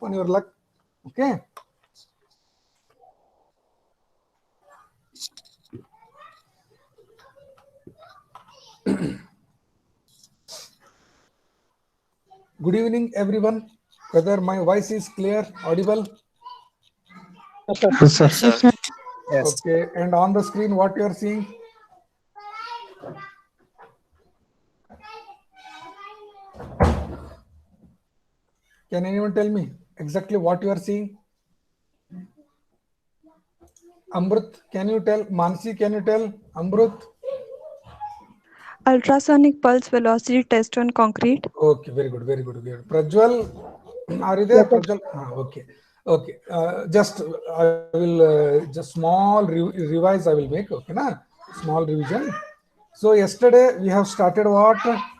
on your luck. Okay. Good evening, everyone. Whether my voice is clear, audible? Yes, sir. Yes, sir. Yes. Okay. And on the screen, what you are seeing? Can anyone tell me exactly what you are seeing? Amrut, can you tell? Mansi, can you tell? Amrut? Ultrasonic pulse velocity test on concrete. Okay, very good, very good, very good. Prajwal, are you there? Prajwal? Okay, okay. Just I will just small revise I will make. Okay, na small revision. So yesterday we have started what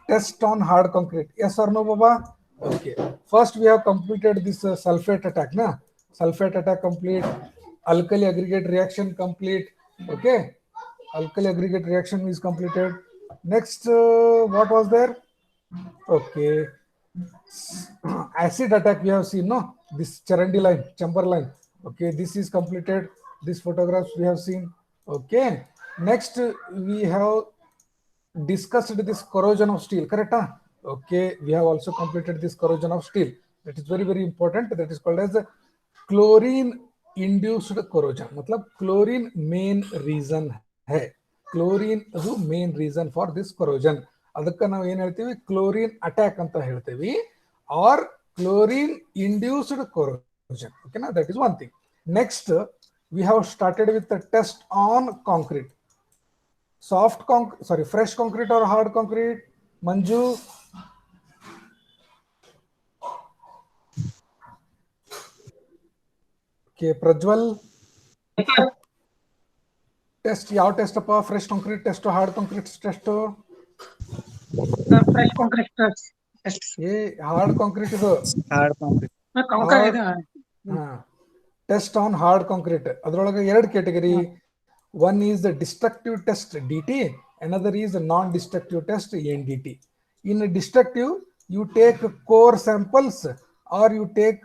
test on hard concrete. Yes or no, Baba? Okay. First we have completed this sulfate attack, na? Sulfate attack complete. Alkali aggregate reaction complete. Okay. Alkali aggregate reaction is completed. Next, what was there? Okay. Acid attack we have seen, no? This Charandi line, chamber line. Okay, this is completed. These photographs we have seen. Okay. Next, we have discussed this corrosion of steel, correct? Huh? Okay, we have also completed this corrosion of steel. That is very, very important. That is called as chlorine induced corrosion. मतलब chlorine main reason है. Chlorine ಅದು main reason for this corrosion. ಅದಕ್ಕೆ ನಾವು ಏನು ಹೇಳ್ತೀವಿ chlorine attack ಅಂತ ಹೇಳ್ತೀವಿ or chlorine induced corrosion. Okay, na? That is one thing. Next, we have started with the test on concrete. Fresh concrete or hard concrete? Manju? Okay, Prajwal? Test, ಯಾವ test ಅಪ್ಪ? Fresh concrete test, hard concrete test? Fresh concrete test. ಏ hard concrete ಇದು. Hard concrete. Test on hard concrete. ಅದರೊಳಗೆ ಎರಡು category. One is the destructive test DT, another is a non-destructive test NDT. In a destructive, you take core samples or you take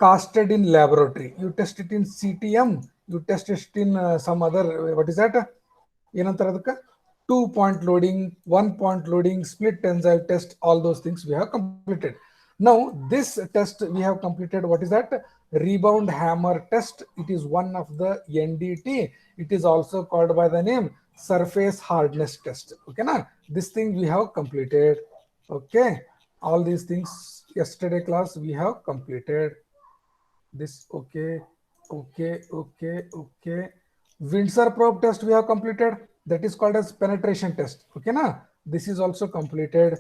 casted in laboratory. You test it in CTM, you test it in some other, what is that? 2-point loading, 1-point loading, split tensile test, all those things we have completed. Now, this test we have completed, what is that? Rebound hammer test. It is one of the NDT. It is also called by the name surface hardness test. Okay, na? This thing we have completed. Okay, all these things yesterday class we have completed. This okay. Windsor probe test we have completed. That is called as penetration test. Okay, na? This is also completed.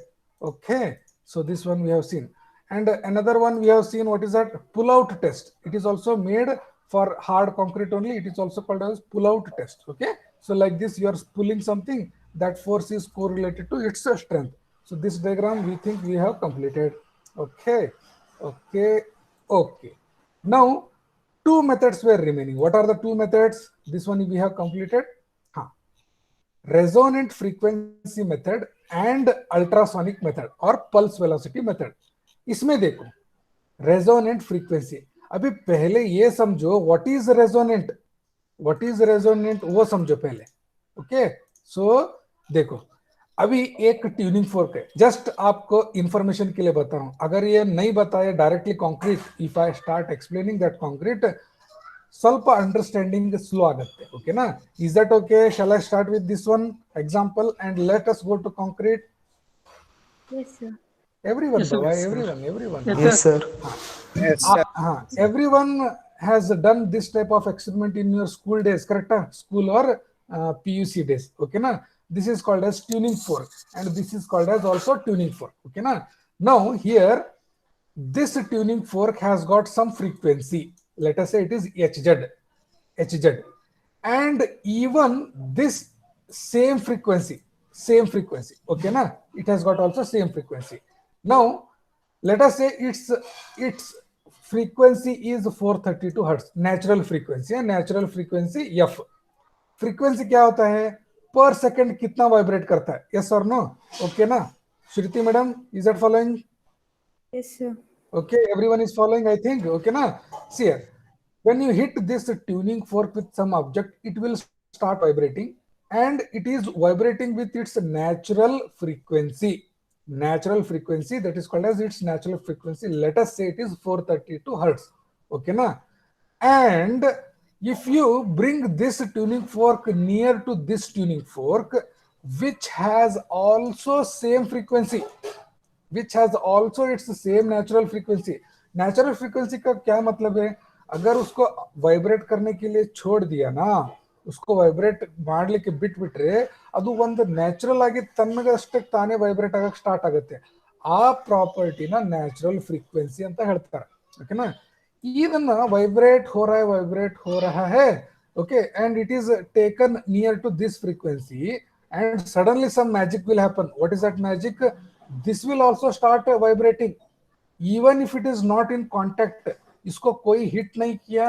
Okay, so this one we have seen. And another one we have seen, what is that? Pull-out test. It is also made for hard concrete only. It is also called as pull-out test. Okay, so like this, you are pulling something, that force is correlated to its strength. So this diagram we think we have completed. Okay. Now, two methods were remaining. What are the two methods? This one we have completed. Resonant frequency method and ultrasonic method or pulse velocity method. इसमें देखो resonant frequency. अभी पहले ये समझो what is resonant वो समझो पहले. Okay, सो देखो अभी एक ट्यूनिंग फोर्क है. जस्ट आपको इंफॉर्मेशन के लिए बता रहा हूं. अगर ये नहीं बताया directly concrete, if I start explaining that concrete, ಸ್ವಲ್ಪ ಅಂಡರ್ಸ್ಟ್ಯಾಂಡಿಂಗ್ ಸ್ಲೋ ಆಗುತ್ತೆ. ಓಕೆನಾ? Is that okay? Shall I start with this one example and let us go to concrete? Yes, sir. Everyone, Yes, sir. Baba, everyone. Yes, sir. Yes, sir. Everyone has done this type of experiment in your school days, correct? School or PUC days. Okay, na? This is called as tuning fork, and this is called as also tuning fork. Okay, na? Now here, this tuning fork has got some frequency. Let us say it is HZ, and even this same frequency. Okay, na? It has got also same frequency. Now, let us say its frequency is 432 hertz, natural frequency f. Frequency क्या होता है? Per second कितना vibrate करता है? Yes or no? Okay ना? Shruti madam, is that following? Yes, sir. Okay, everyone is following, I think. Okay, na? See here. When you hit this tuning fork with some object, it will start vibrating and it is vibrating with its natural frequency. Natural frequency, that is called as its natural frequency. Let us say it is 432 hertz. Okay, na? And if you bring this tuning fork near to this tuning fork, which has also same frequency, which has also its same natural frequency. Natural frequency का क्या मतलब है? अगर उसको vibrate करने के लिए छोड़ दिया ना, उसको वाइब्रेट ಮಾಡ್ಲಿಕ್ಕೆ ಬಿಟ್ಬಿಟ್ರೆ ಅದು ಒಂದು ನ್ಯಾಚುರಲ್ ಆಗಿ ತನ್ನಗಷ್ಟಕ್ಕೆ ತಾನೇ ವೈಬ್ರೇಟ್ ಆಗಕ್ಕೆ ಸ್ಟಾರ್ಟ್ ಆಗುತ್ತೆ. ಆ ಪ್ರಾಪರ್ಟಿನ ನ್ಯಾಚುರಲ್ ಫ್ರೀಕ್ವೆನ್ಸಿ ಅಂತ ಹೇಳ್ತಾರೆ. ಓಕೆನಾ? ಇದನ್ನ ವೈಬ್ರೇಟ್ हो रहा है, okay, and it is taken near to this frequency and suddenly some magic will happen. What is that magic? This will also start vibrating even if it is not in contact. इसको कोई hit नहीं किया,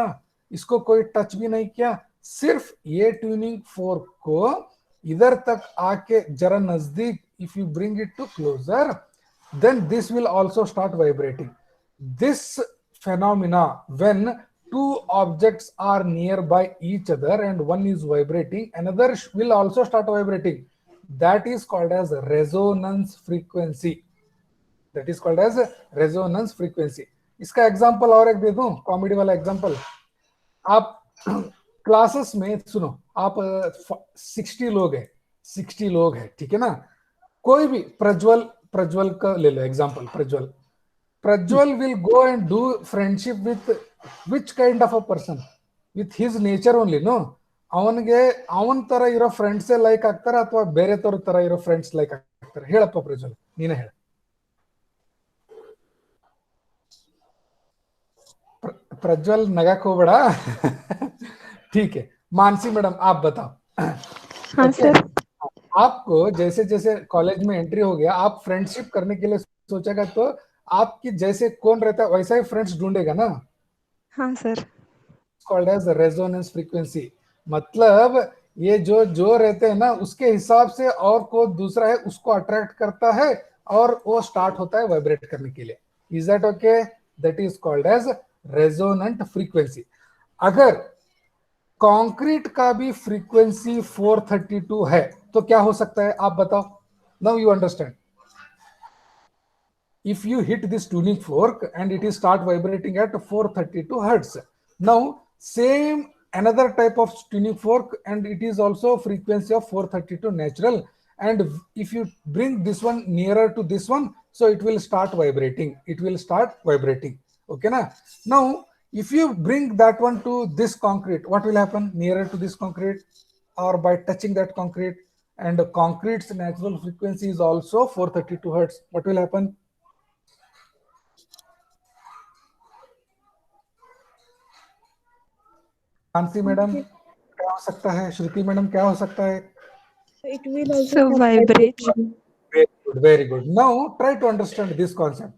इसको कोई touch भी नहीं किया, सिर्फ ये ट्यूनिंग फोर्क को इधर तक आके जरा नजदीक, if you bring it to closer, then this will also start vibrating. This phenomena, when two objects are nearby each other and one is vibrating, another will also start vibrating. That is called as resonance frequency. That is called as resonance frequency. इसका example और एक दे दूं, comedy वाला example. आप classes में सुनो, आप 60 लोग हैं, 60 लोग हैं, ठीक है ना? कोई भी प्रज्वल का ले लो example. Prajwal will go and do friendship with which kind of a person? With his nature only, no? ಅವನಿಗೆ ಅವನ ತರ ಇರೋ ಫ್ರೆಂಡ್ಸೇ ಲೈಕ್ ಆಗ್ತಾರೆ ಅಥವಾ ಬೇರೆ ತರ ಇರೋ ಫ್ರೆಂಡ್ಸ್ ಲೈಕ್ ಆಗ್ತಾರೆ? ಹೇಳಪ್ಪ ಪ್ರಜ್ವಲ್, ನೀನೇ ಹೇಳ. प्रज्वल नगक हो बड़ा. ठीक है, मानसी मैडम आप बताओ. हाँ सर. आपको जैसे जैसे कॉलेज में एंट्री हो गया, आप फ्रेंडशिप करने के लिए सोचेगा तो आपकी जैसे कौन रहता है वैसा ही फ्रेंड्स ढूंढेगा ना. हाँ sir. Called as resonance frequency. मतलब ये जो रहते हैं ना, उसके हिसाब से और कोई दूसरा है उसको अट्रैक्ट करता है और वो स्टार्ट होता है वाइब्रेट करने के लिए. Is that okay? That is called as resonant frequency. अगर कंक्रीट का भी फ्रीक्वेंसी 432 है तो क्या हो सकता है आप बताओ. Now you understand. if you hit this tuning fork and it is start vibrating at 432 hertz, now same another type of tuning fork and it is also frequency of 432 natural, and if you bring this one nearer to this one, so it will start vibrating. Okay na? Now if you bring that one to this concrete, what will happen nearer to this concrete or by touching that concrete, and concrete's natural frequency is also 432 hertz, what will happen? Mansi madam क्या हो सकता है? श्रुति madam क्या हो सकता है? It will also So have vibrate. vibration. Very good. Now try to understand this concept.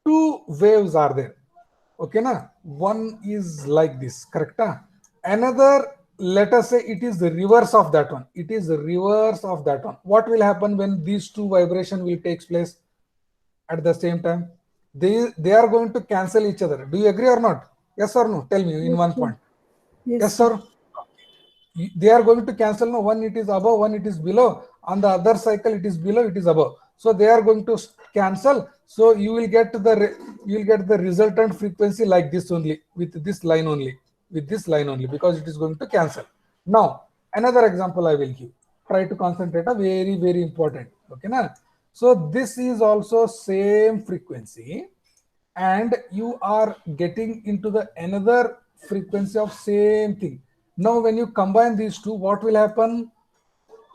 Two waves are there. Okay na? One is like this, correct? Another, let us say it is the reverse of that one. It is the reverse of that one. What will happen when these two vibration will take place at the same time? They are going to cancel each other. Do you agree or not? Yes or no? Tell me in one point. Yes sir. They are going to cancel. No, one it is above, one it is below. On the other cycle it is below, it is above. So they are going to cancel. So you will get the resultant frequency like this only, with this line only, because it is going to cancel. Now another example I will give. Try to concentrate. A very very important. Okay na? So this is also same frequency and you are getting into the another frequency of same thing. Now when you combine these two, what will happen?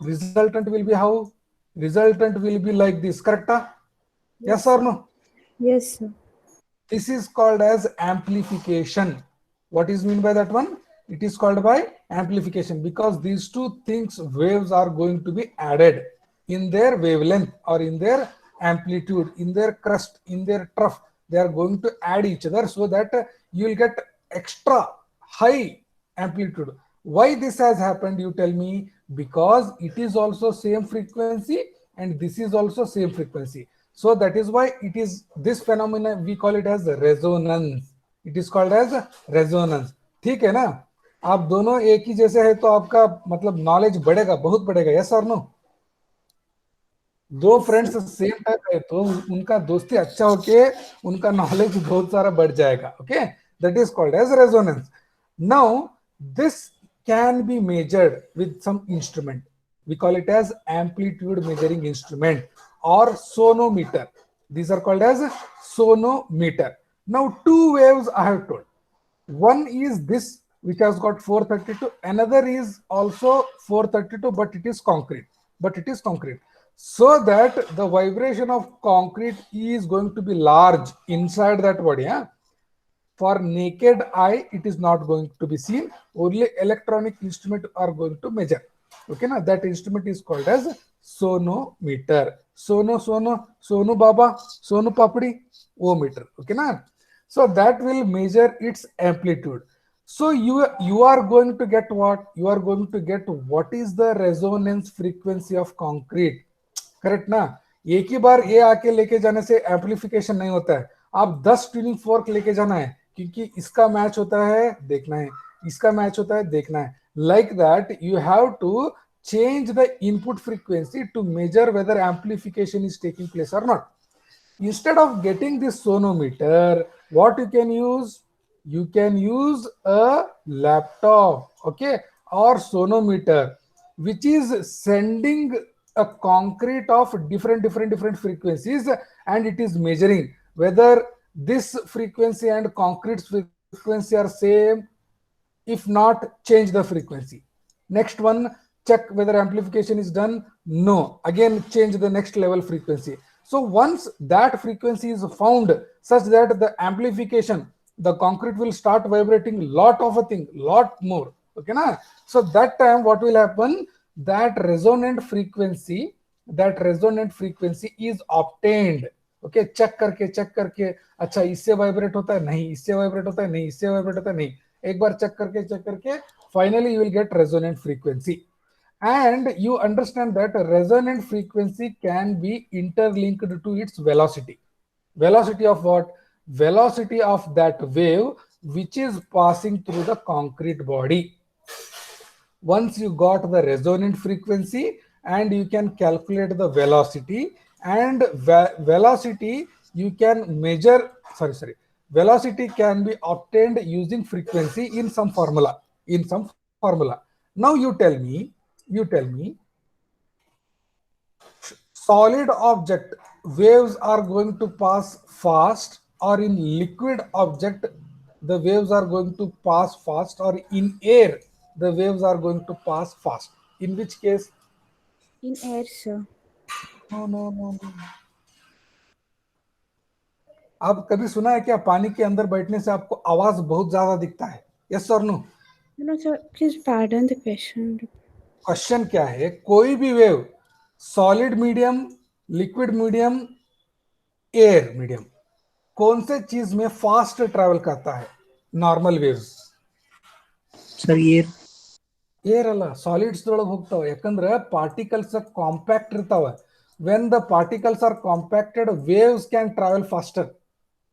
Resultant will be how? Resultant will be like this, correct? Yes or no? Yes, sir. This is called as amplification. What is mean by that one? It is called by amplification because these two things, waves are going to be added in their wavelength or in their amplitude, in their crest, in their trough. They are going to add each other so that you will get extra high amplitude. Why this has happened, you tell me? Because it is also same frequency and this is also same frequency. So that is why it is this phenomena we call it as resonance. It is called as resonance. ठीक है ना? आप दोनों एक ही जैसे है तो आपका मतलब नॉलेज बढ़ेगा, बहुत बढ़ेगा. यस और नो? दो फ्रेंड्स सेम टाइप है तो उनका दोस्ती अच्छा होके उनका नॉलेज बहुत सारा बढ़ जाएगा. Okay, that is called as resonance. Now this can be measured with some instrument. We call it as amplitude measuring instrument or sonometer. These are called as sonometer. Now two waves I have told. One is this which has got 432, another is also 432 but it is concrete. So that the vibration of concrete is going to be large inside that body. Yeah? For naked eye it is not going to be seen, only electronic instrument are going to measure. Okay, now that instrument is called as sonometer. Sonu baba, sonu papdi, wo meter. Okay, na? So that will measure its amplitude. So you are going to get what? You are going to get what is the resonance frequency of concrete. Correct ना? एक ही बार ये आके लेके जाने से amplification नहीं होता है. आप 10 ट्यूनिंग फोर्क लेके जाना है क्योंकि इसका मैच होता है देखना है, इसका मैच होता है देखना है. Like that, you have to change the input frequency to measure whether amplification is taking place or not. Instead of getting this sonometer, what you can use? You can use a laptop, okay, or sonometer, which is sending a concrete of different frequencies, and it is measuring whether this frequency and concrete frequency are same. If not, change the frequency. Next one, check whether amplification is done. No, again change the next level frequency. So once that frequency is found such that the amplification, the concrete will start vibrating lot of a thing, lot more. Okay na? So that time what will happen? That resonant frequency is obtained. Okay, check करके अच्छा इससे vibrate होता है नहीं, इससे vibrate होता है नहीं, इससे वाइब्रेट होता है नहीं. एक बार चेक करके finally you will get resonant frequency. And you understand that resonant frequency can be interlinked to its velocity. Velocity of what? Velocity of that wave which is passing through the concrete body. Once you got the resonant frequency and you can calculate the velocity, and velocity you can measure, velocity can be obtained using frequency in some formula. Now you tell me, solid object waves are going to pass fast, or in liquid object the waves are going to pass fast, or in air the waves are going to pass fast? In which case? In air, sir. No. आप कभी सुना है क्या पानी के अंदर बैठने से आपको आवाज बहुत ज्यादा दिखता है? यस और no? No, sir. Please pardon the question. Question क्या है? कोई भी wave, solid medium, liquid medium, air medium, कौन से चीज में फास्ट ट्रैवल करता है? नॉर्मल वेव्स सर ಏರ್ ಅಲ್ಲ, ಸಾಲಿಡ್ಸ್ ಒಳಗೆ ಹೋಗ್ತಾವೆ. ಯಾಕಂದ್ರೆ ಪಾರ್ಟಿಕಲ್ಸ್ ಕಾಂಪ್ಯಾಕ್ಟ್ ಇರ್ತಾವೆ. When the particles are compacted, waves can travel faster.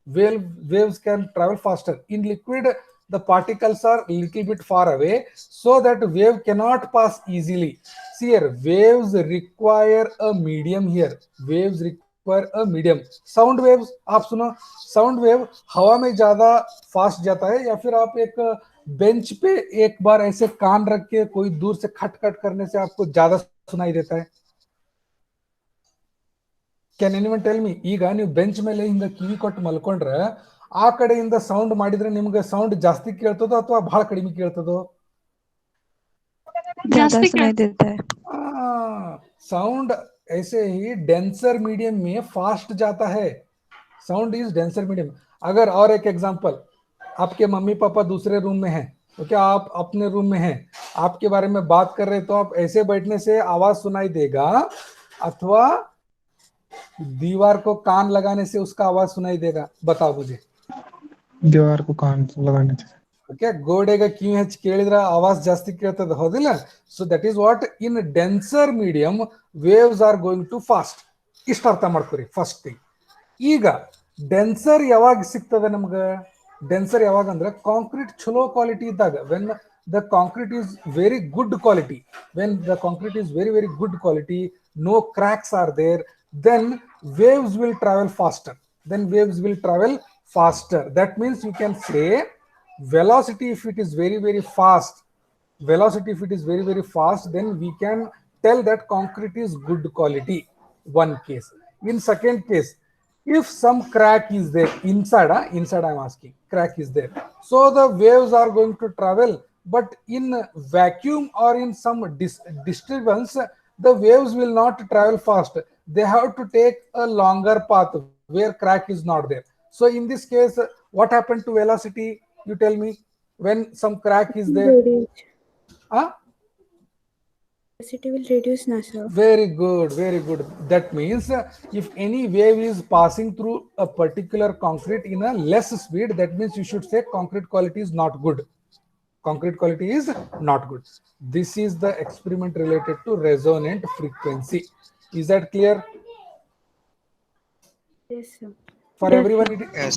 Waves can travel faster. In liquid, the particles are little bit far away, so that wave cannot pass easily. See here, waves require a medium here. Waves require a medium. Sound waves, आप सुनो, sound wave हवा में ज्यादा fast जाता है, या फिर आप एक बेंच पे एक बार ऐसे कान रख के कोई दूर से खट खट करने से आपको ज्यादा सुनाई देता है? Can anyone tell me? ಈಗ ನೀವು ಬೆಂಚ್ ಮೇಲೆ ಹಿಂಗ ಕಿವಿ ಕೊಟ್ಟು ಮಲ್ಕೊಂಡ್ರೆ ಆ ಕಡೆಯಿಂದ ಸೌಂಡ್ ಮಾಡಿದ್ರೆ ನಿಮ್ಗೆ ಸೌಂಡ್ ಜಾಸ್ತಿ ಕೇಳ್ತದೋ ಅಥವಾ ಬಹಳ ಕಡಿಮೆ ಕೇಳ್ತದೋ? ज्यादा सुनाई देता है. साउंड ऐसे ही डेंसर मीडियम में फास्ट जाता है. Sound is denser medium. अगर और एक एग्जांपल, आपके मम्मी पापा दूसरे रूम में हैं, तो क्या आप अपने रूम में हैं, आपके बारे में बात कर रहे, तो आप ऐसे बैठने से आवाज सुनाई देगा, अथवा दीवार को कान लगाने से उसका आवाज सुनाई देगा? बताओ मुझे. दीवार को कान लगाने से. ಓಕೆ, ಗೋಡೆಗೆ ಕಿವಿ ಹಚ್ಚಿ ಕೇಳಿದ್ರೆ ಆವಾಜ್ ಜಾಸ್ತಿ ಕೇಳ್ತದೆ, ಹೌದಿಲ್ಲ? So that is what, in denser medium waves are going to fast. ಇಷ್ಟ ಅರ್ಥ ಮಾಡ್ಕೊರಿ ಫಸ್ಟ್ ಥಿಂಗ್. ಈಗ ಡೆನ್ಸರ್ ಯಾವಾಗ ಸಿಗ್ತದೆ ನಮ್ಗೆ? ಡೆನ್ಸರ್ ಯಾವಾಗ ಅಂದ್ರೆ ಕಾಂಕ್ರೀಟ್ ಚಲೋ ಕ್ವಾಲಿಟಿ ಇದ್ದಾಗ, when the concrete is very good quality, when the concrete is very very good quality, no cracks are there, then waves will travel faster. Then waves will travel faster. That means you can say velocity if it is very very fast. Velocity if it is very very fast, then we can tell that concrete is good quality. One case. In second case, if some crack is there inside, inside I'm asking, crack is there, so the waves are going to travel, but in vacuum or in some disturbance, the waves will not travel fast. They have to take a longer path where crack is not there. So in this case, what happened to velocity? You tell me, when some crack is there. Reduce. Huh? Velocity will reduce now, sir. Very good, very good. That means if any wave is passing through a particular concrete in a less speed, that means you should say concrete quality is not good. Concrete quality is not good. This is the experiment related to resonant frequency. Is that clear? Yes, sir. For everyone,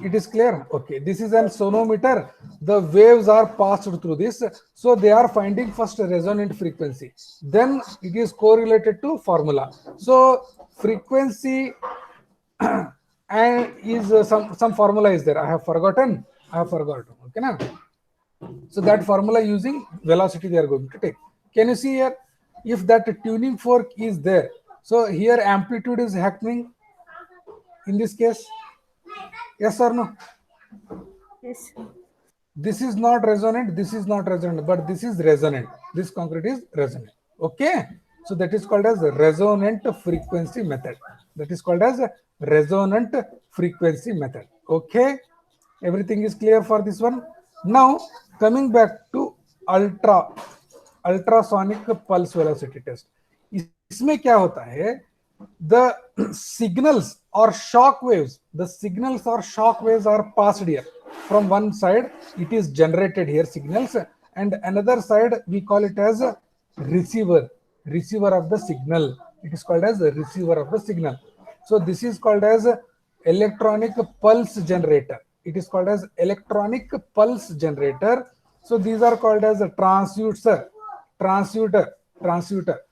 it is clear. Okay, this is an sonometer. The waves are passed through this, so they are finding first resonant frequency, then it is correlated to formula. So frequency and is some formula is there. I have forgotten. Okay, now. So that formula using velocity they are going to take. Can you see here? If that tuning fork is there, so here amplitude is happening in this case. Yes or no? Yes, sir. This is not resonant, this is not resonant, but this is resonant. This concrete is resonant. Okay, so that is called as resonant frequency method. That is called as resonant frequency method. Okay, everything is clear for this one. Now coming back to ultrasonic pulse velocity test. इसमें क्या होता है? The signals or shock waves, are passed here. From one side it is generated here signals, and another side we call it as a receiver of the signal. It is called as a receiver of the signal. So this is called as electronic pulse generator. It is called as electronic pulse generator. So these are called as a transducer.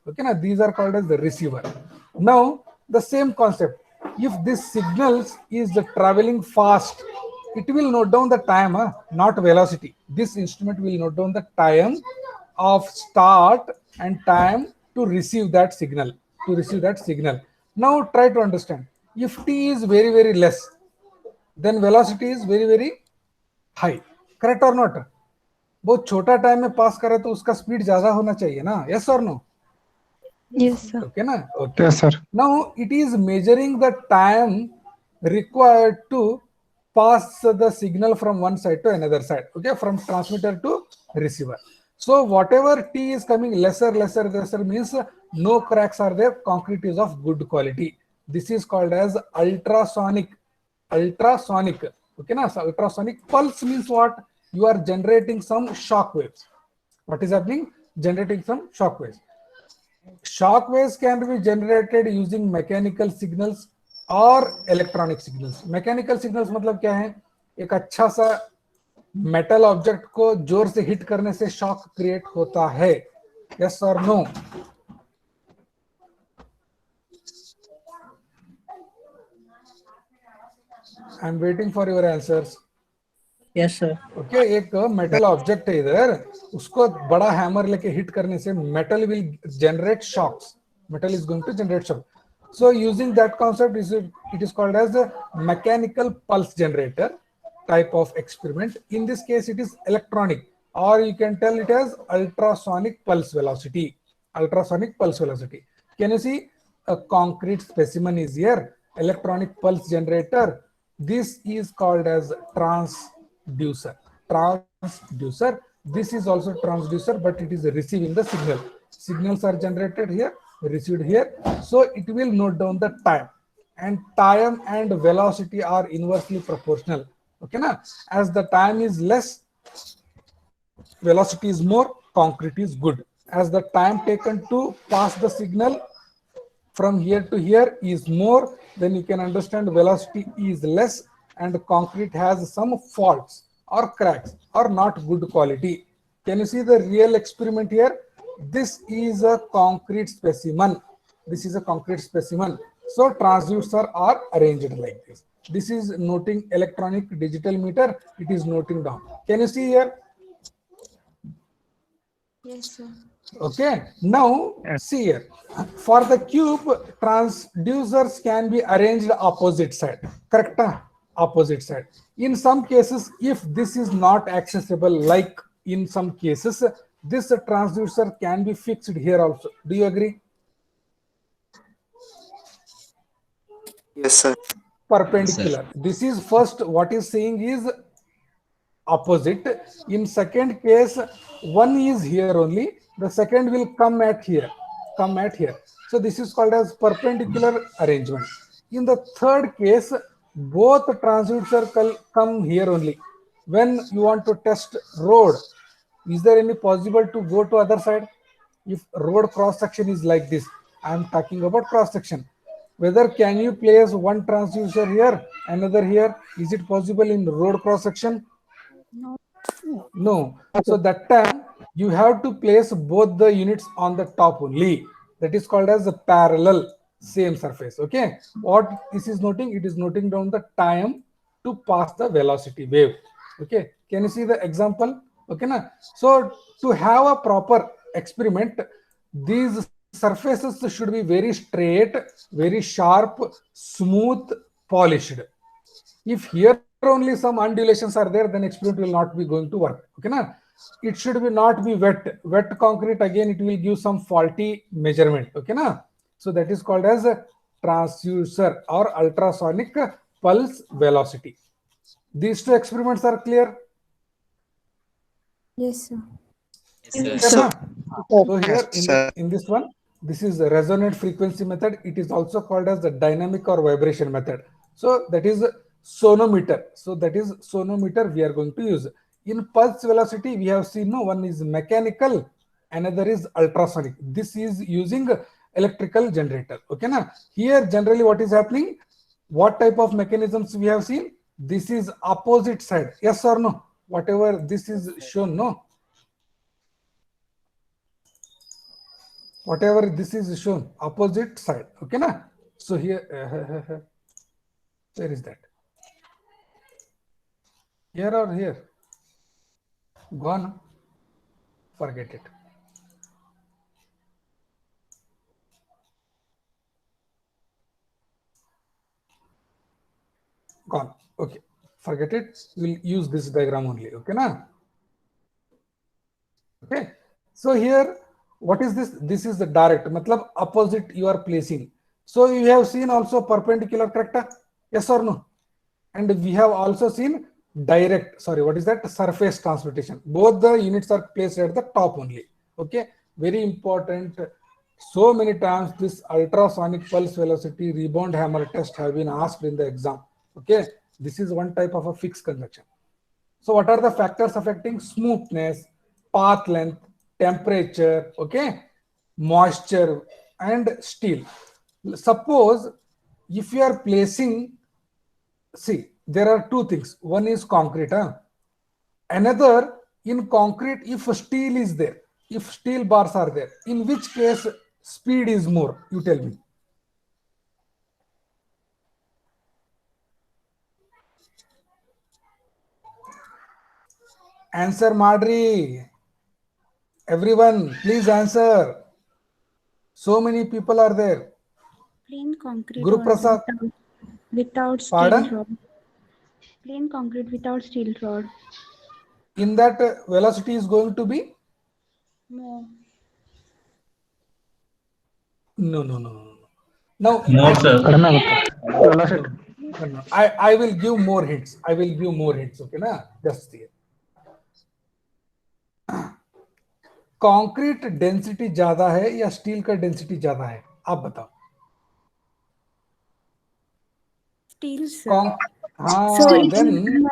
Okay, now these are called as the receiver. Now the same concept, if this signals is traveling fast, it will note down the time, not velocity. This instrument will note down the time of start and time to receive that signal. Now try to understand, if t is very very less, then velocity is very very high. Correct or not? बहुत छोटा time में पास करे तो उसका speed ज्यादा होना चाहिए ना. Yes or no? Yes, sir. Okay, na? Okay. Yes, sir. Now it is measuring the time required to pass the signal from one side to another side. Okay, from transmitter to receiver. So whatever t is coming lesser means no cracks are there. Concrete is of good quality. This is called as ultrasonic. Okay, na? So ultrasonic pulse means what? You are generating some shock waves. What is happening? Generating some shock waves. Shock waves can be generated using mechanical signals or electronic signals. Mechanical signals मतलब क्या है? एक अच्छा सा metal object को जोर से hit करने से शॉक क्रिएट होता है. Yes or no? I am waiting for your answers. Yes, sir. Okay, एक मेटल ऑब्जेक्ट है इधर, उसको बड़ा हैमर लेके हिट करने से metal will generate shocks. Metal is going to generate shock. So using that concept, it is called as a mechanical pulse generator type of experiment. In this case, it is electronic, or you can tell it as ultrasonic pulse velocity. Can you see a concrete specimen is here? Electronic pulse generator. This is called as transducer. This is also transducer, but it is receiving the signal. Signals are generated here, received here. So it will note down the time, and time and velocity are inversely proportional. Okay, na? As the time is less, velocity is more, concrete is good. As the time taken to pass the signal from here to here is more, then you can understand velocity is less and concrete has some faults or cracks or not good quality. Can you see the real experiment here? This is a concrete specimen. This is a concrete specimen. So transducer are arranged like this. This is noting electronic digital meter. It is noting down. Can you see here? Yes, sir. Okay. Now see here. For the cube, transducers can be arranged opposite side. Correct? Opposite side. In some cases, if this is not accessible, like in some cases, this transducer can be fixed here also. Do you agree? Yes, sir. Perpendicular. This is first, what is saying is opposite. In second case, one is here only, the second will come at here. So this is called as perpendicular arrangement. In the third case, both transducer come here only. When you want to test road, is there any possible to go to other side? If road cross section is like this, I am talking about cross section. Whether can you place one transducer here, another here? Is it possible in road cross section? No. No. So that time you have to place both the units on the top only. That is called as a parallel same surface. Okay. What this is noting? It is noting down the time to pass the velocity wave. Okay. Can you see the example? Okay. Na? So to have a proper experiment, these surfaces should be very straight, very sharp, smooth, polished. If here only some undulations are there, then experiment will not be going to work. Okay, na? It should be not be wet. Wet concrete, again, it will give some faulty measurement. Okay, na? So that is called as a transducer or ultrasonic pulse velocity. These two experiments are clear. Yes, sir. Yes, na? So here sir. in this one, this is the resonant frequency method. It is also called as the dynamic or vibration method. So that is sonometer. So that is sonometer we are going to use. In pulse velocity, we have seen no, one is mechanical, another is ultrasonic. This is using electrical generator. Okay, na? Here generally what is happening? What type of mechanisms we have seen? This is opposite side. Yes or no? Whatever this is shown, no? Whatever this is shown, opposite side. Okay, na? So here, where is that? Here or here? Gone. Forget it. Gone. Okay. Forget it. We'll use this diagram only. Okay, na? Okay. So here, what is this? This is the direct. Matlab opposite you are placing. So you have seen also perpendicular, correct? Yes or no? And we have also seen direct, sorry, what is that? Surface transportation. Both the units are placed at the top only. Okay, very important. So many times this ultrasonic pulse velocity rebound hammer test have been asked in the exam. Okay, this is one type of a fixed convection. So what are the factors affecting smoothness, path length, temperature, okay, moisture and steel? Suppose if you are placing, see, there are two things. One is concrete. Another, in concrete, if steel is there, if steel bars are there, in which case speed is more? You tell me. Answer, Madri. Everyone, please answer. So many people are there. Plain concrete. Guru Prasad. Without steel Pardon? rod. Plain concrete without steel rod. In that velocity is going to be? No. No. Now, No, sir. No. I will give more hints. Okay, na? Just here. Concrete density ज्यादा है या steel का density ज्यादा है? आप बताओ. Steel, sir. So then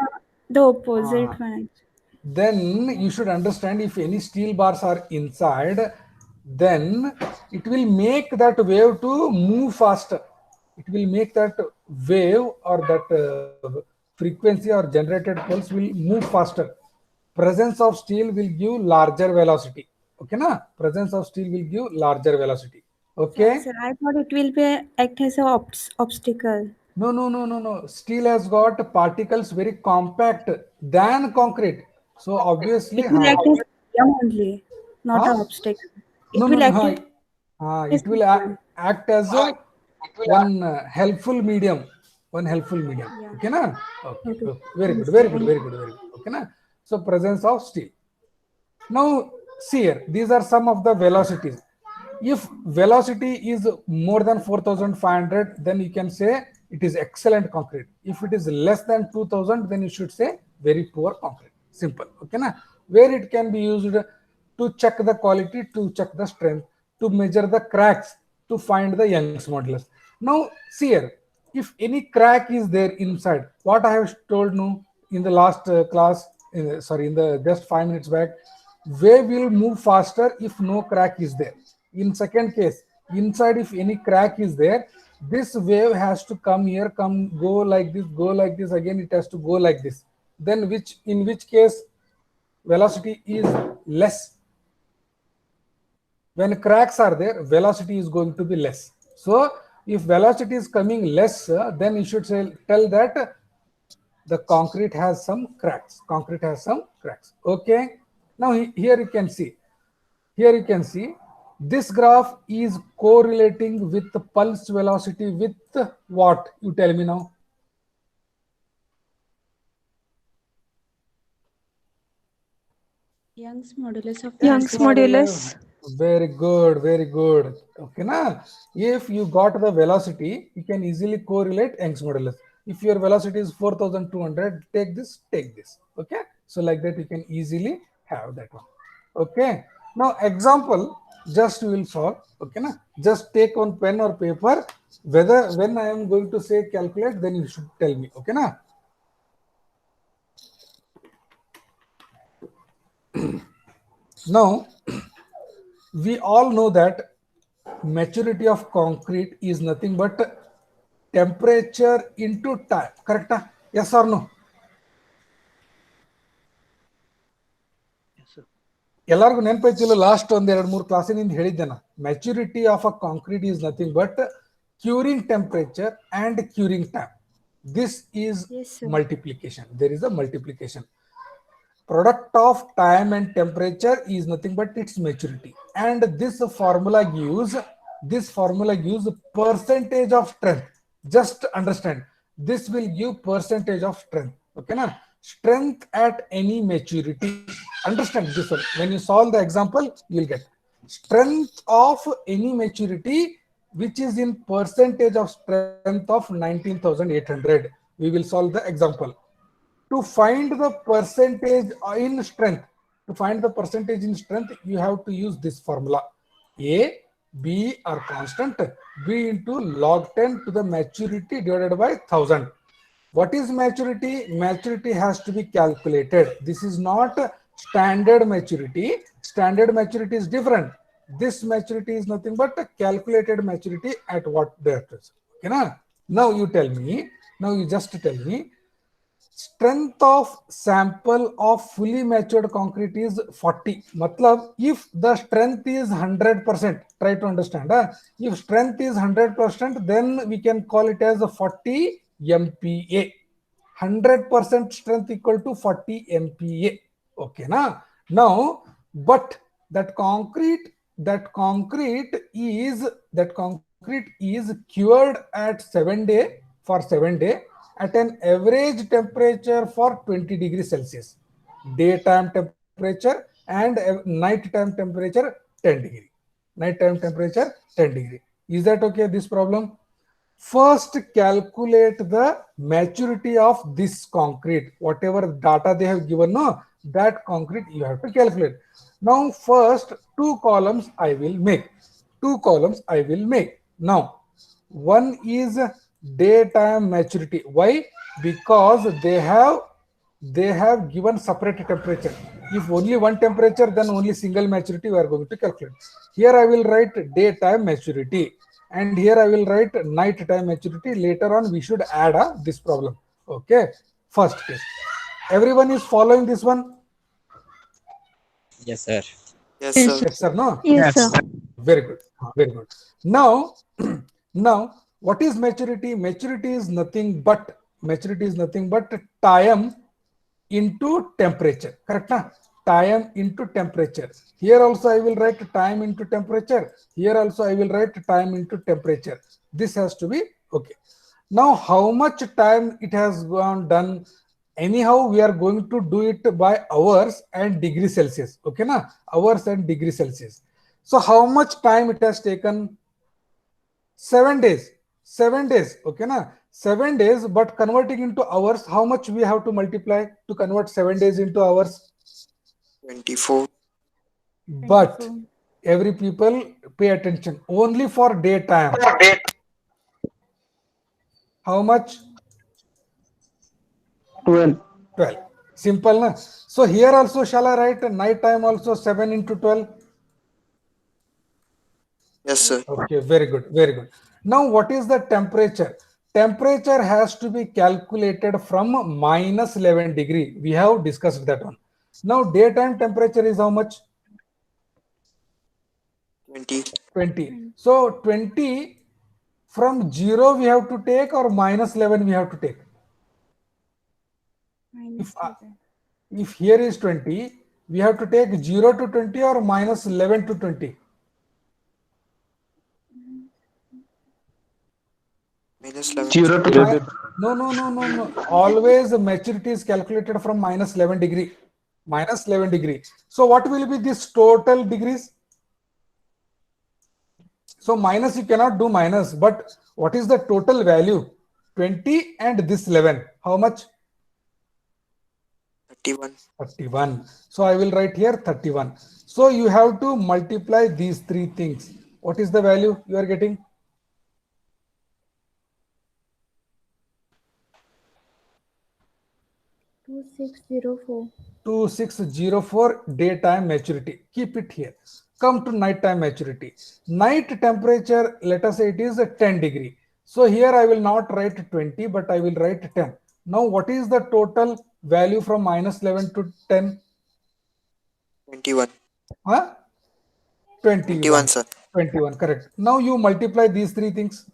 the opposite one. Then you should understand, if any steel bars are inside, then it will make that wave to move faster. It will make that wave or that frequency or generated pulse will move faster. Presence of steel will give larger velocity. Okay, na? Presence of steel will give larger velocity. Okay. Sir, I thought it will be act as a obstacle. No. Steel has got particles very compact than concrete. So obviously, It will act as medium only, not an huh? obstacle. No, It no, will no. act as It will medium. act as a one helpful medium. One helpful medium. Yeah. Okay, na? Okay, Okay. okay. Very good, Understood. very good. Okay, na? So presence of steel. Now, see here, these are some of the velocities. If velocity is more than 4,500, then you can say it is excellent concrete. If it is less than 2,000, then you should say very poor concrete. Simple. Okay, na? Where it can be used to check the quality, to check the strength, to measure the cracks, to find the Young's modulus. Now, see here, if any crack is there inside, what I have told you in the last class, in the just 5 minutes back, wave will move faster if no crack is there. In second case, inside if any crack is there, this wave has to come here, go like this, again it has to go like this. Then in which case velocity is less. When cracks are there, velocity is going to be less. So if velocity is coming less, then you should tell that the concrete has some cracks. Okay. Now here you can see. This graph is correlating with the pulse velocity with what? You tell me now. Young's modulus of Young's transmission. modulus. Very good. Okay, na? If you got the velocity, you can easily correlate Young's modulus. If your velocity is 4,200, take this. Okay, so like that you can easily have that one. Okay, now example, just we will solve. Okay, na? Just take on pen or paper. When I am going to say calculate, then you should tell me. Okay, na? Now, we all know that maturity of concrete is nothing but temperature into time. Correct? Yes or no? ಎಲ್ಲರಿಗೂ ನೆನಪೈತಿಲ್ಲ last ಒಂದ್ 2-3 ಕ್ಲಾಸಿನಿಂದ ಹೇಳಿದ್ದೆ ನಾ maturity of a concrete is nothing but curing temperature and curing time. This is multiplication. There is a multiplication. Product of time and temperature is nothing but its maturity, and this formula gives percentage of strength. Just understand, this will give percentage of strength. Okay na? Strength at any maturity. Understand this one. When you solve the example, you will get strength of any maturity which is in percentage of strength of 19,800. We will solve the example. To find the percentage in strength, you have to use this formula. A, B are constant, B into log 10 to the maturity divided by 1000. What is maturity? Maturity has to be calculated. This is not standard maturity. Standard maturity is different. This maturity is nothing but a calculated maturity at what date. Okay, na? Now you just tell me, strength of sample of fully matured concrete is 40. Matlab, if the strength is 100%, try to understand. If strength is 100%, then we can call it as a 40 MPa. 100% strength equal to 40 MPa. Okay, na? Now, but that concrete is cured at 7 day for 7 day at an average temperature for 20 degrees Celsius, daytime temperature and nighttime temperature 10 degree. Is that okay, this problem? First calculate the maturity of this concrete. Whatever data they have given, no, that concrete you have to calculate. Now first two columns I will make. Now one is daytime maturity. Why? Because they have they have given separate temperature. If only one temperature, then only single maturity we are going to calculate. Here I will write daytime maturity, and here I will write night time maturity. Later on, we should add this problem. Okay, first case. Everyone is following this one? Yes, sir. Yes, Yes. sir. Yes, sir. No. Yes, sir. Very good. Very good. Now, now, what is maturity? Maturity is nothing but time into temperature. Correct? Na? Time into temperature. Here also I will write time into temperature. Here also I will write time into temperature. This has to be okay. Now, how much time it has gone done? Anyhow, we are going to do it by hours and degree Celsius. Okay, na? Hours and degree Celsius. So, how much time it has taken? 7 days. 7 days. Okay, na? 7 days, but converting into hours, how much we have to multiply to convert 7 days into hours? 24. But every people pay attention. Only for daytime. How much? 12. 12. Simple, na? So here also shall I write night time also 7 into 12? Yes, sir. Okay, very good, very good. Now what is the temperature? Temperature has to be calculated from minus 11 degree. We have discussed that one. Now daytime temperature is how much? 20. 20. So 20 from 0 we have to take, or minus 11 we have to take? If here is 20, we have to take 0 to 20 or minus 11 to 20? Minus 11. 0 to 20. No. Always the maturity is calculated from minus 11 degree. Minus 11 degree. So what will be this total degrees? So minus you cannot do minus, but what is the total value? 20 and this 11. How much? 31. 31. So I will write here 31. So you have to multiply these three things. What is the value you are getting? 2604. 2604 daytime maturity. Keep it here. Come to nighttime maturity. Night temperature, let us say it is 10 degree. So here I will not write 20, but I will write 10. Now what is the total value from minus 11 to 10? 21. Huh? 21. 21, sir. 21, correct. Now you multiply these three things.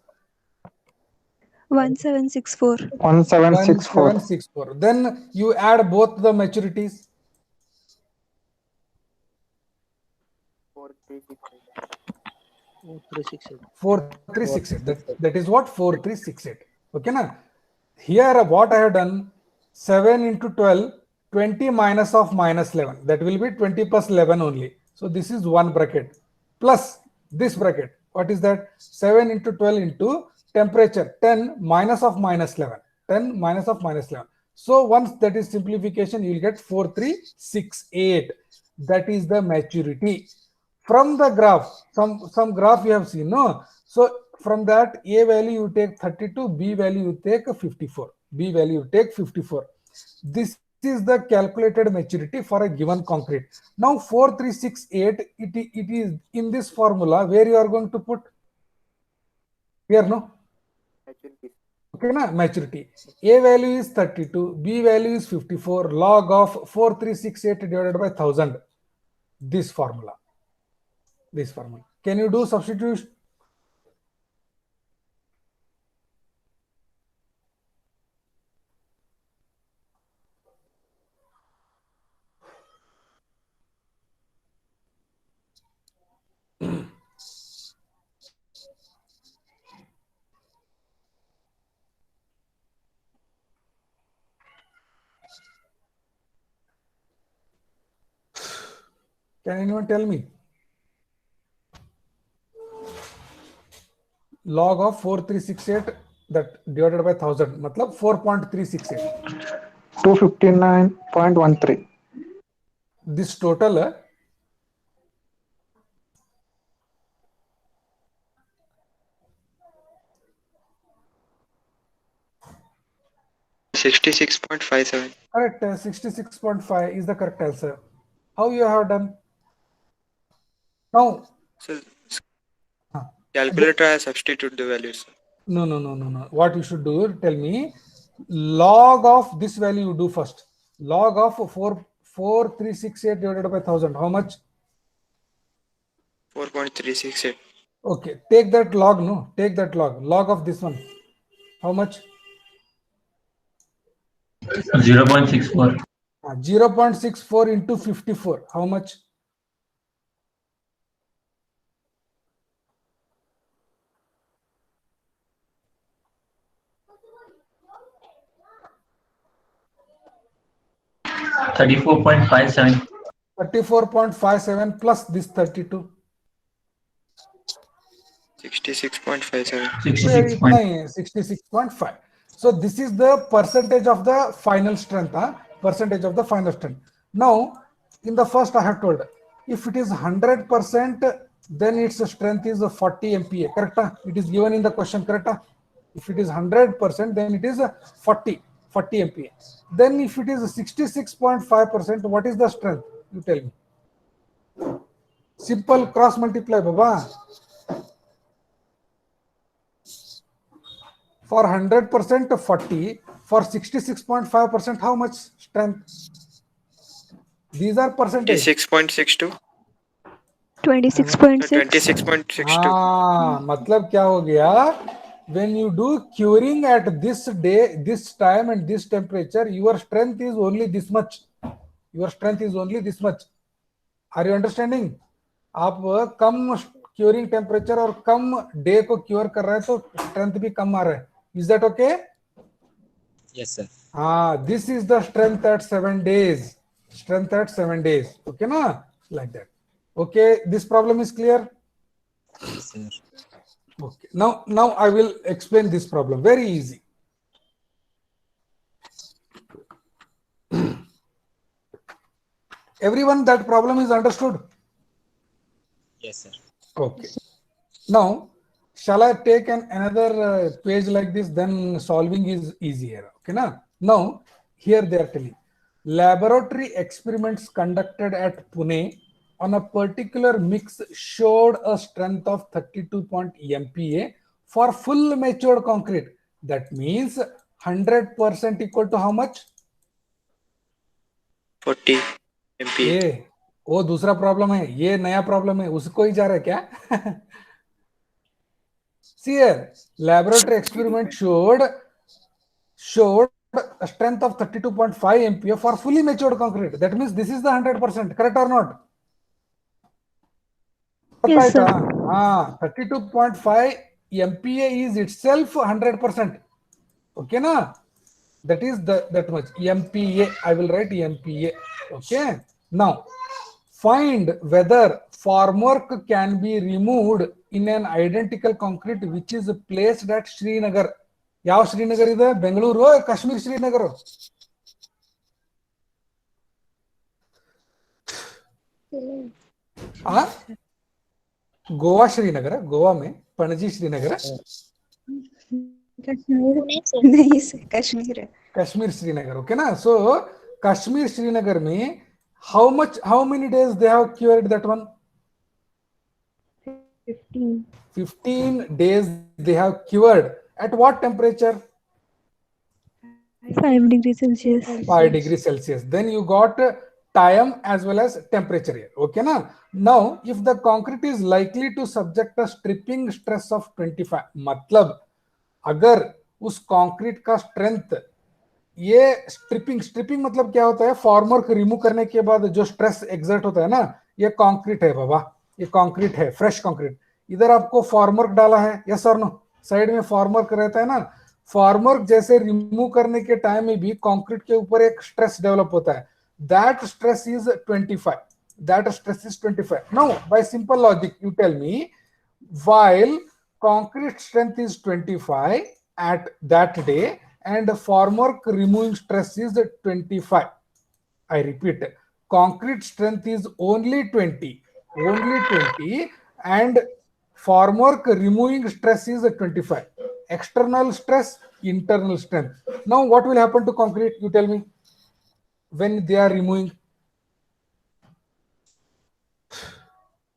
1764. 1764. 1764. Then you add both the maturities. 4368. That is what? 4368. Okay, na? Here what I have done, 7 into 12, 20 minus of minus 11. That will be 20 plus 11 only. So this is one bracket. Plus this bracket. What is that? 7 into 12 into temperature, 10 minus of minus 11. 10 minus of minus 11. So once that is simplification, you will get 4368. That is the maturity. From the graph, some graph you have seen, no? So from that, A value you take 32, B value you take 54. B value you take 54. This is the calculated maturity for a given concrete. Now 4368, it is in this formula where you are going to put here, no? Okay, na? Maturity. A value is 32, B value is 54, log of 4368 divided by 1000. This formula. This formula. Can you do substitution? Can anyone tell me? Log of 4368 that divided by 1000, matlab 4.368. 259.13. This total 66.57. Correct. 66.5 is the correct answer. How you have done? Now, So huh, calculator I substitute the values. no. What you should do, tell me, log of this value you do first. Log of 4368 divided by 1000. How much? 4.368. Okay, take that log, no? Take that log. Log of this one. How much? 0.64. 0.64 into 54. How much? $34.57. 34.57 plus this 32. 66.57. 66. इतना ही है, 66.5. So this is the percentage of the final strength. Percentage of the final strength. Now, in the first I have told, if it is 100%, then its strength is 40 MPa. Correct? It is given in the question. Correct? If it is 100%, then it is 40 MPa. Then if it is 66.5%, what is the strength? You tell me. Simple cross multiply, Baba. For 100% 40, for 66.5%, how much strength? These are percentage. 26.62. 26.6. 26.62. हाँ, मतलब क्या हो गया? When you do curing at this day, this time and this temperature, your strength is only this much. Your strength is only this much. Are you understanding? आप कम curing temperature और कम day को cure कर रहे हैं तो strength भी कम आ रहा है. Is that okay? Yes, sir. This is the strength at 7 days. Strength at 7 days. Okay, na? Like that. Okay, this problem is clear. Yes, sir. Okay. Now I will explain this problem. Very easy. Everyone, that problem is understood. Yes, sir. Okay. Now, shall I take another page like this? Then solving is easier. Okay, na? Now, here they are telling laboratory experiments conducted at Pune on a particular mix showed a strength of 32 MPa for full matured concrete. That means 100% equal to how much? 40 MPa. ये वो दूसरा problem है, ये नया problem है, उसको ही जा रहा है क्या? See here, laboratory experiment showed a strength of 32.5 MPa for fully matured concrete. That means this is the 100%. Correct or not? Yes, sir. 32.5 MPa is itself 100%. Okay, na? That is that much. MPa. I will write MPa. Okay. Now, find whether formwork can be removed in an identical concrete which is placed at Srinagar. ಯಾವ ಶ್ರೀನಗರ್ ಇದೆ? ಬೆಂಗಳೂರು, ಕಾಶ್ಮೀರ್ ಶ್ರೀನಗರ್. गोवा श्रीनगर, गोवा में पणजी श्रीनगर, नहीं sir, Kashmir है. Kashmir Srinagar. Okay ना? सो कश्मीर श्रीनगर में how many days they have cured that one? 15 days they have cured. At what temperature? 5 degrees Celsius. 5 degrees Celsius. Then you got time as well as temperature here. Okay na? Now, if the concrete is likely to subject a stripping stress of 25, मतलब अगर उस concrete का strength, ये striping मतलब क्या होता है? Formwork remove करने के बाद जो स्ट्रेस एक्सर्ट होता है ना, ये कंक्रीट है बाबा, ये कंक्रीट है, फ्रेश कंक्रीट. इधर आपको फॉर्मवर्क डाला है, यस और नो? साइड में फॉर्मवर्क रहता है ना. फॉर्मवर्क जैसे रिमूव करने के टाइम में भी कंक्रीट के ऊपर एक स्ट्रेस डेवलप होता है. That stress is 25. That stress is 25. Now by simple logic you tell me, while concrete strength is 25 at that day and formwork removing stress is 25. I repeat, concrete strength is only 20 and formwork removing stress is 25. External stress, internal strength. Now what will happen to concrete? You tell me. when they are removing?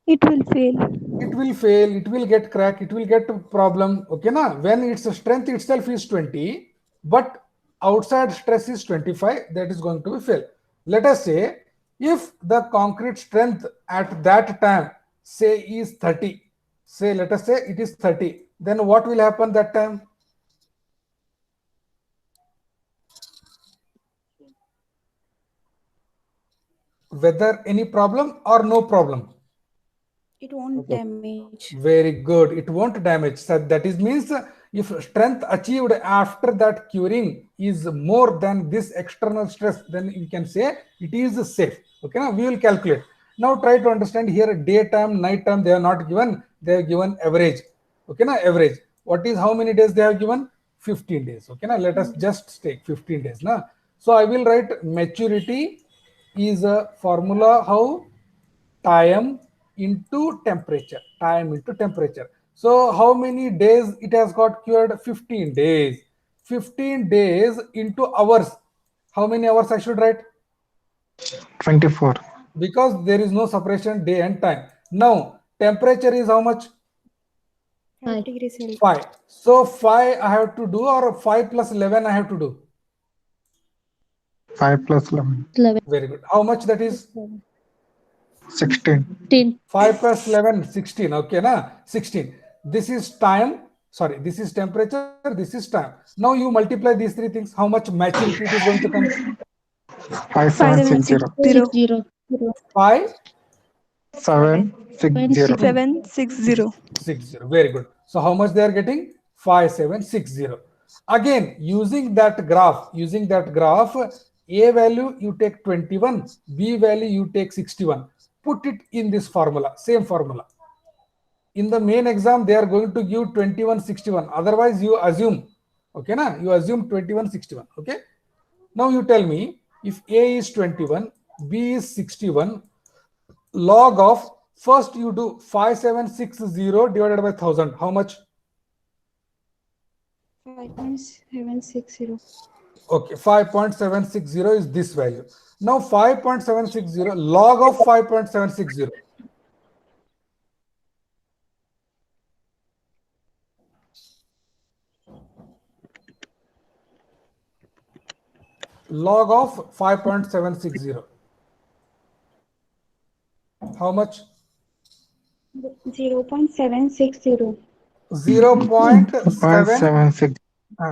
It will fail. It will fail, it will get crack, it will get problem. Okay, na? When its strength itself is 20, but outside stress is 25, that is going to be fail. Let us say if the concrete strength at that time say is 30, say let us say it is 30, then what will happen that time? Whether any problem or no problem? It won't damage. Very good. It won't damage. So that is means if strength achieved after that curing is more than this external stress, then you can say it is safe. Okay, now we will calculate. Now try to understand here daytime, night time they are not given. They have given average. Okay, now average. What is how many days they have given? 15 days. Okay, now let us just take 15 days. Now, so I will write maturity is a formula how time into temperature, time into temperature. So how many days it has got cured? 15 days. 15 days into hours. How many hours I should write? 24. Because there is no separation day and time. Now temperature is how much? 5 degrees Celsius. 5. So 5 I have to do, or 5 plus 11 I have to do? 5 plus 11. Very good. How much that is? 16. 5 plus 11, 16. Okay, na? 16. This is time. Sorry, this is temperature. This is time. Now you multiply these three things. How much maturity it is going to come? 5760. 5, 760. 760. 60. Very good. So how much they are getting? 5760. Again, using that graph, A value you take 21, B value you take 61. Put it in this formula, same formula. In the main exam, they are going to give 2161. Otherwise, you assume, okay, na? You assume 2161. Okay. Now you tell me if A is 21, B is 61, log of, first you do 5760 divided by 1000. How much? 5.760. Okay, 5.760 is this value. Now 5.760 log of 5.760. Log of 5.760. How much? 0.760. 0.760.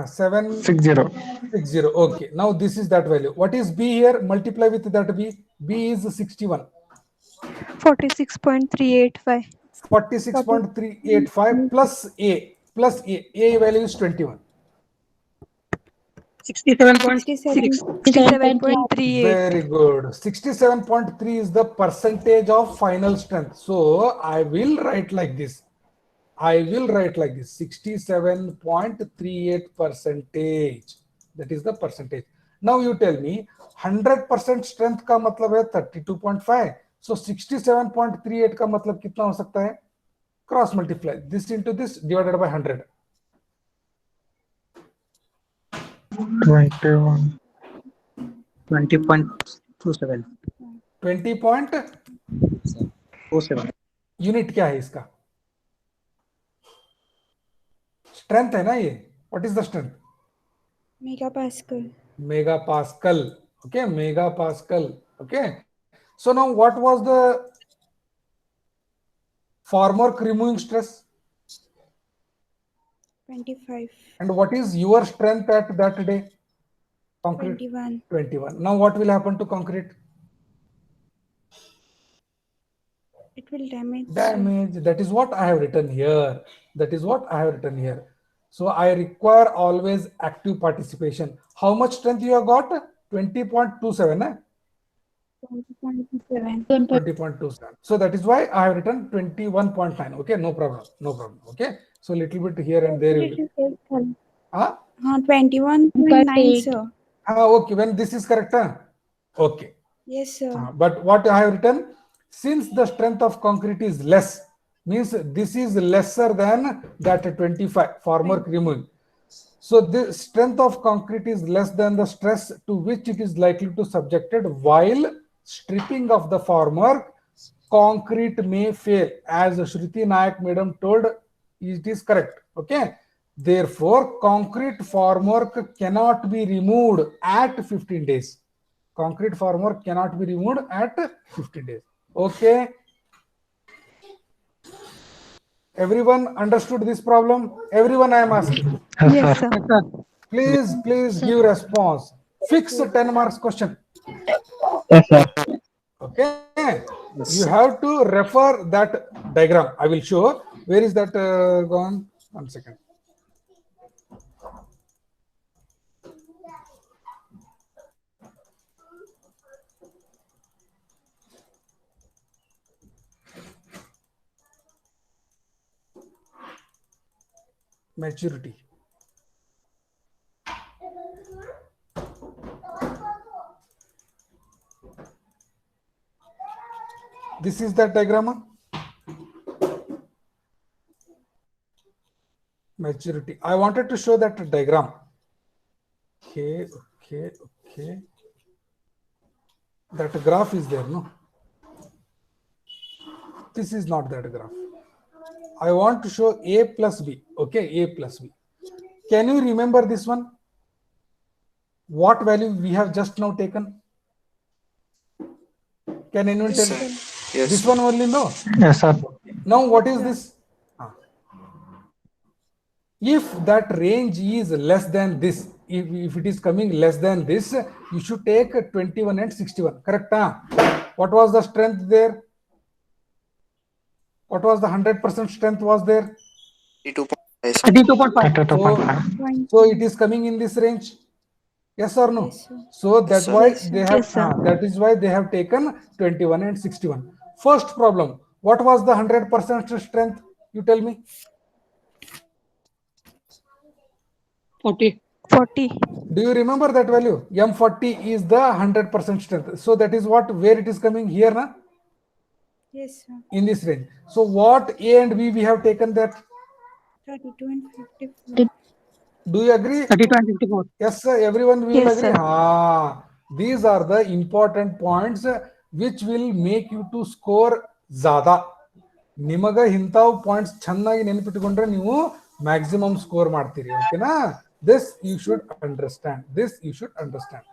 760. Okay, now this is that value. What is B here? Multiply with that B. B is 61. 46.385. 46.385 plus A. A value is 21. 67.6. 67.38. Very good. 67.3 is the percentage of final strength. So I will write like this. 67.38 percentage. That is the percentage. Now you tell me 100% strength का मतलब है 32.5. So 67.38 का मतलब कितना हो सकता है? Cross multiply this into this divided by 100. 21. 20.27. 20.27 unit क्या है इसका? स्ट्रेंथ है ना ये. What is the strength? Megapascal. Megapascal. Okay, megapascal. Okay. So now what was the formwork removing stress? 25. And what is your strength at that day? Concrete? 21. 21. Now what will happen to concrete? It will damage. Damage. That is what I have written here. So I require always active participation. How much strength you have got? 20.27. 20.7. 20.27. So that is why I have written 21.9. Okay, no problem. Okay. So little bit here and there. 21.9, sir. Okay, when this is correct. Okay. Yes, sir. But what I have written, since the strength of concrete is less, means this is lesser than that 25 formwork removing. So the strength of concrete is less than the stress to which it is likely to subjected while stripping of the formwork. Concrete may fail, as Shruti Nayak madam told. It is correct. Okay. Therefore, concrete formwork cannot be removed at 15 days. Concrete formwork cannot be removed at 15 days. Okay. Everyone understood this problem? Everyone I am asking. Yes, Yes, sir. sir. Please give response. Fix 10 marks question. Yes, sir. Okay. You have to refer that diagram. I will show. Where is that gone? 1 second. Maturity. This is the diagram. Maturity. I wanted to show that diagram. Okay. That graph is there, no? This is not that graph. I want to show A plus B. Okay, A plus B. Can you remember this one? What value we have just now taken? Can anyone tell? Yes. This one only, no? Yes, sir. Now what is this? If that range is less than this, if it is coming less than this, you should take 21 and 61. Correct? What was the strength there? What was the 100% strength was there? 32.5. 32.5. 32.5. So it is coming in this range. Yes or no? Yes, sir. So that's sir. why Yes, sir. they have. Yes, sir. That is why they have taken 21 and 61. First problem. What was the 100% strength? You tell me. 40. 40. Do you remember that value? M40 is the 100% strength. So that is what, where it is coming here, na? Yes, sir. In this range. So what A and B we have taken that? 32 and 54. Do you agree? 32 and 54. Yes, sir. Everyone will Yes, agree. sir. These are the important points which will make you to score ज़्यादा. ನಿಮಗ ಇಂಥವು points ಚೆನ್ನಾಗಿ ನೆನಪಿಟ್ಟುಕೊಂಡ್ರೆ ನೀವು maximum score ಮಾಡ್ತೀರಿ. ಓಕೆನಾ? This you should understand. This you should understand.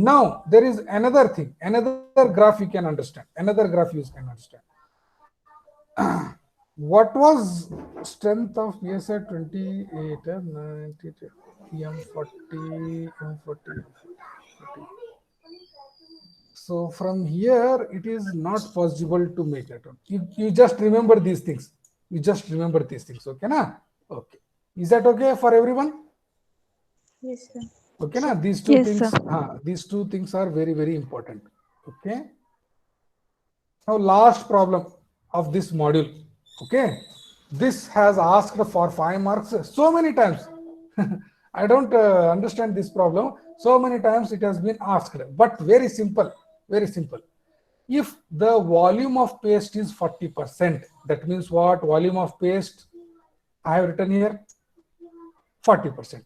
Now there is another thing, another graph you can understand. Another graph you can understand. What was strength of PSI 28 and 92 M40 M40? So from here it is not possible to make that one. You just remember these things. You just remember these things. Okay, na? Okay. Is that okay for everyone? Yes, sir. Okay, na? These two Yes, things. sir. These two things are very, very important. Okay. Now last problem of this module. Okay. This has asked for 5 marks so many times. I don't understand this problem. So many times it has been asked, but very simple. Very simple. If the volume of paste is 40%, that means what? Volume of paste I have written here 40%.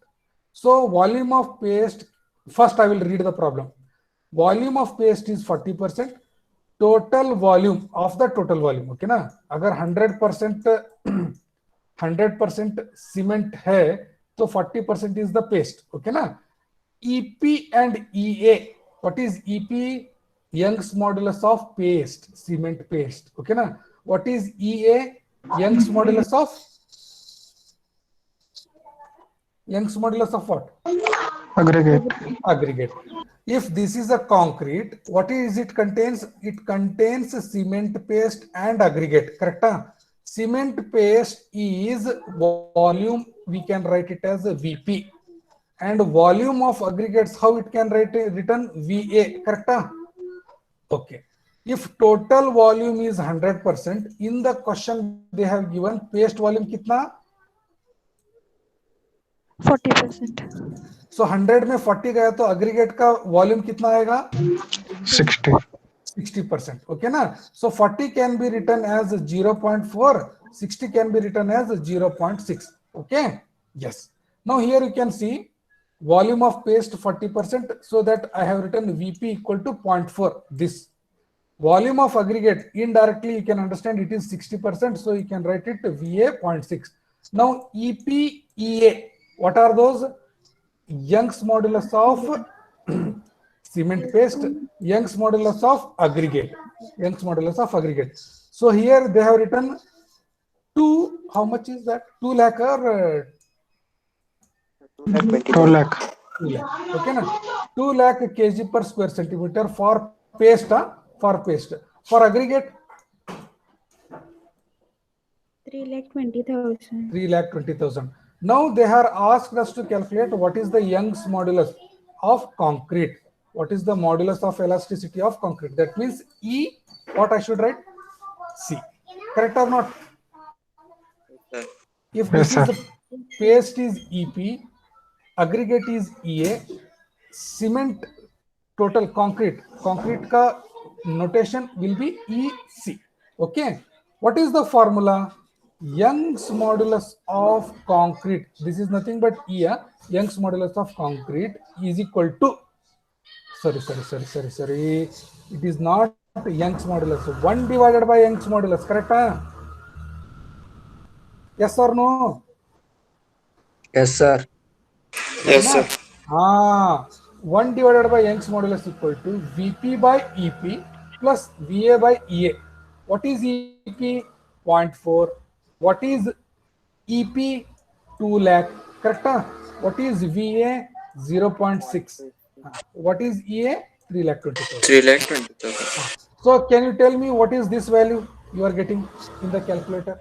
So volume of paste, first I will read the problem. Volume of paste is 40%. Total volume of the total volume. Okay na? Agar 100% cement hai, so 40% is the paste. Okay na? EP and EA. What is EP? Young's modulus of paste, cement paste. Okay na? What is EA? Young's modulus of what? Aggregate. Aggregate. If this is a concrete, what is it contains? It contains cement paste and aggregate. Correct? Cement paste is volume. We can write it as a VP. And volume of aggregates, how it can written VA. Correct? Okay. If total volume is 100%, in the question they have given paste volume kitna? 40%. So 100 में 40 गया तो aggregate का volume कितना आएगा? 60. 60%. Okay ना? So 40 can be written as 0.4, 60 can be written as 0.6. Okay? Yes. Now here you can see volume of paste 40%, so that I have written Vp equal to 0.4. This volume of aggregate, indirectly you can understand it is 60%, so you can write it Va 0.6. Now Ep, Ea, what are those? Young's modulus of cement paste, Young's modulus of aggregate, Young's modulus of aggregate. So here they have written 2, how much is that? 2 lakh or 2 lakh. 2 lakh. Okay, na? 2 lakh kg per square centimeter for paste, for paste. For aggregate, 3,20,000. 3,20,000. Now they are asked us to calculate what is the Young's modulus of concrete. What is the modulus of elasticity of concrete? That means E, what I should write? C. Correct or not? Sir. If Yes, this is the paste is EP, aggregate is EA, cement total concrete ka notation will be EC. Okay. What is the formula? Young's modulus of concrete. This is nothing but E. Young's modulus of concrete is equal to, sorry. It is not Young's modulus. 1 divided by Young's modulus. Correct? Yes or no? Yes, sir. Yes, sir. 1 divided by Young's modulus equal to Vp by EP plus Va by Ea. What is EP? 0.4. What is EP? 2 lakh. Correct? What is Va? 0.6. What is Ea? 3,20,000. 3,20,000. So can you tell me what is this value you are getting in the calculator?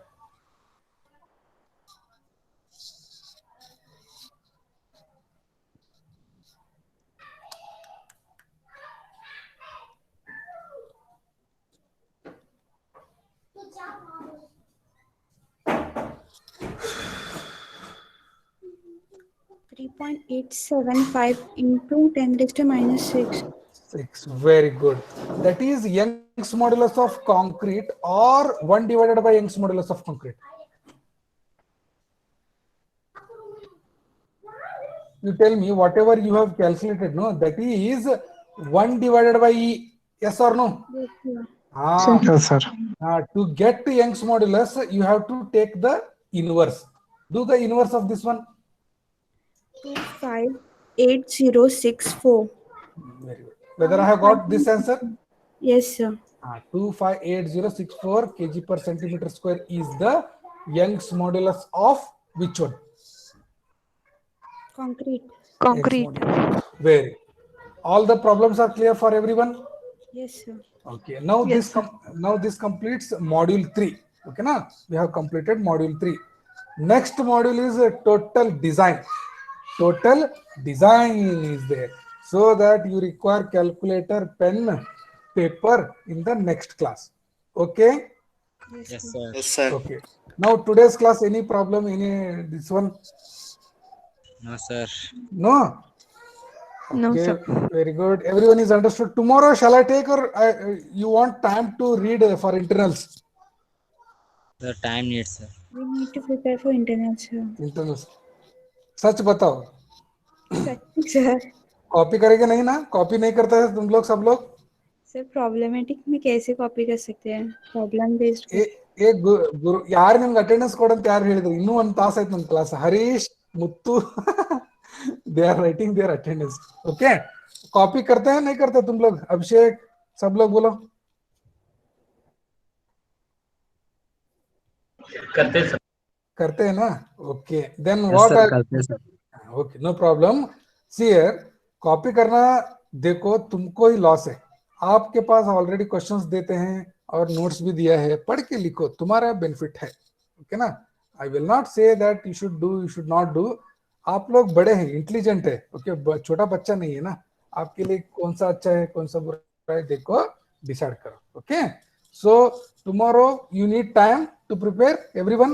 Three 3.875 into 10 raised to minus 6. 6. Very good. That is Young's modulus of concrete or 1 divided by Young's modulus of concrete. You tell me whatever you have calculated, no, that is 1 divided by E. Yes or no? Yes, sir. Yes, sir. To get to Young's modulus, you have to take the inverse. Do the inverse of this one. 2,58064. Very good. Whether I have got this answer? Yes, sir. 2,58064 kg per centimeter square is the Young's modulus of which one? Concrete. Concrete. Very. All the problems are clear for everyone. Yes, sir. Okay. Now Yes, this completes module 3. Okay, na? We have completed module 3. Next module is total design. Total design is there. So that you require calculator, pen, paper in the next class. Okay. Yes, sir. Yes, sir. Okay. Now today's class, any problem? Any this one? No, sir. No. No, Okay, sir. very good. Everyone is understood. Tomorrow, shall I take or you want time to read for internals? The time needs, sir. We need to prepare for internals, sir. Internals. सच बताओ, sir copy करेंगे नहीं ना? Copy नहीं करते हैं तुम लोग सब लोग? सर प्रॉब्लमेटिक में कैसे कॉपी कर सकते हैं? प्रॉब्लम बेस्ड ಗುರು ಯಾರು ನಿಮ್ಗೆ ಅಟೆಂಡೆನ್ಸ್ ಕೊಡಂತ ಯಾರು ಹೇಳಿದ್ರು? ಇನ್ನೂ ಒಂದು ತಾಸ ಆಯ್ತು ನನ್ನ class. Harish, Muthu, they are writing their attendance. Okay, copy करते हैं नहीं करते तुम लोग? अभिषेक, सब लोग बोलो. करते हैं ना? Okay, then what? Okay, no problem. See here, copy करना देखो तुमको ही लॉस है. आपके पास ऑलरेडी क्वेश्चंस देते हैं और नोट्स भी दिया है, पढ़ के लिखो, तुम्हारा बेनिफिट है. ओके ना? I will not say that you should do, you should not do. आप लोग बड़े हैं, इंटेलिजेंट है. ओके, छोटा बच्चा नहीं है ना. आपके लिए कौन सा अच्छा है, कौन सा बुरा है, देखो, डिसाइड करो. Okay, so tomorrow you need time to prepare everyone.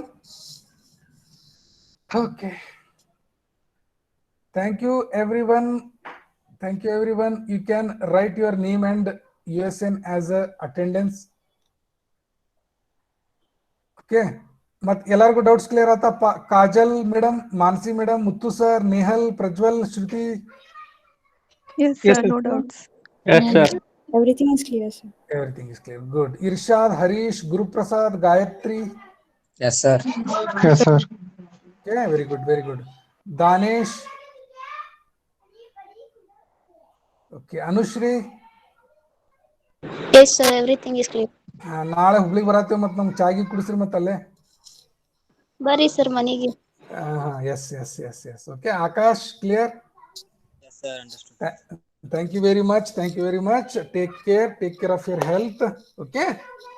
Okay. Thank you, everyone. Thank you, everyone. You can write your name and USN as a attendance. Okay. ಮತ್ ಎಲ್ಲರಿಗೂ ಡೌಟ್ಸ್ ಕ್ಲಿಯರ್ ಆತಾ? Kajal madam, Manasi madam, Muthu sir, Nehal, Prajwal, Shruti. Yes, Yes, sir. sir. No doubts. Yes, sir. Everything is clear, sir. Everything is clear. Good. Irshad, Harish, Guru Prasad, Gayatri. Yes, sir. Yes, sir. Okay, very good, very good. Danesh. Okay, Anushri. Yes, sir. Everything is clear. ನಾಳೆ ಹುಬ್ಳಿಗೆ ಬರತ್ತೇವೆ ಮತ್ತೆ ನಮ್ಗೆ ಚಾಗಿ ಕುಡಿಸ್ರಿ ಮತ್ತೆ ಅಲ್ಲೇ. ಬರ್ರಿ sir ಮನೆಗೆ. Yes yes yes yes okay. Akash, clear? Yes, sir. Understood. Thank you very much. Thank you very much. Take care of your health. Okay.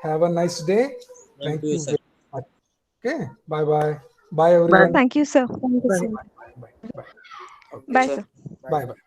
Have a nice day. Thank you sir. very much. Okay. Bye bye. Bye everyone. Thank you, sir. Thank you, sir. Bye bye. Bye, sir. Bye bye.